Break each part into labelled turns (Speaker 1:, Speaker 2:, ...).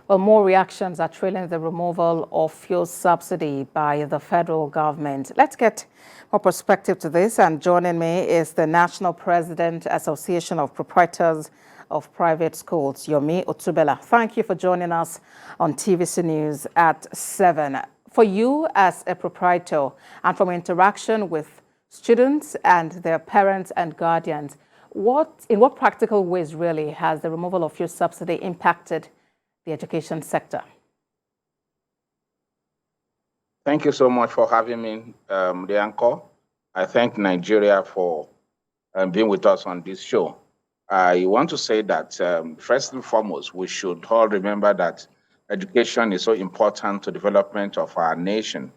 Speaker 1: Well, more reactions are trailing the removal of fuel subsidy by the federal government. Let's get more perspective to this. And joining me is the National President, Association of Proprietors of Private Schools, Yomi Otubela. Thank you for joining us on TVC News at 7. For you as a proprietor and from interaction with students and their parents and guardians, in what practical ways really has the removal of fuel subsidy impacted the education sector?
Speaker 2: Thank you so much for having me, the anchor. I thank Nigeria for being with us on this show. I want to say that first and foremost, we should all remember that education is so important to development of our nation.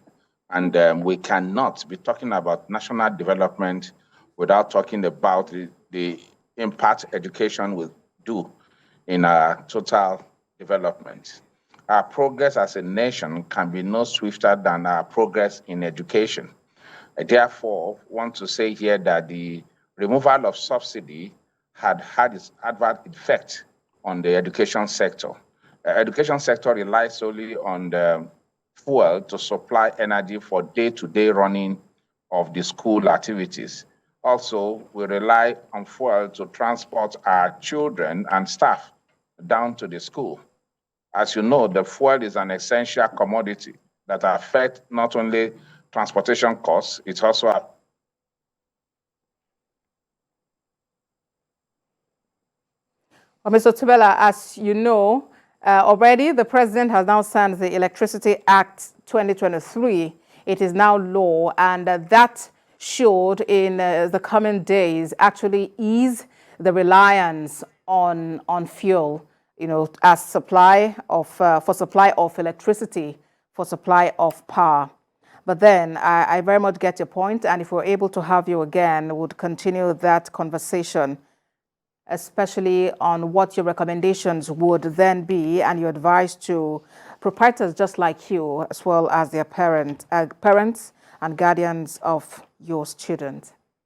Speaker 2: And we cannot be talking about national development without talking about the impact education will do in our total development. Our progress as a nation can be no swifter than our progress in education. I therefore want to say here that the removal of subsidy had its adverse effect on the education sector. The education sector relies solely on the fuel to supply energy for day-to-day running of the school activities. Also, we rely on fuel to transport our children and staff down to the school. As you know, the fuel is an essential commodity that affects not only transportation costs, it also
Speaker 1: Well, Mr. Otubela, as you know, already the president has now signed the Electricity Act 2023. It is now law, and that should, in the coming days, actually ease the reliance on fuel, as supply of for supply of electricity, for supply of power. But then I very much get your point, and if we're able to have you again, we'll continue that conversation, especially on what your recommendations would then be and your advice to proprietors just like you, as well as their parents and guardians of your students.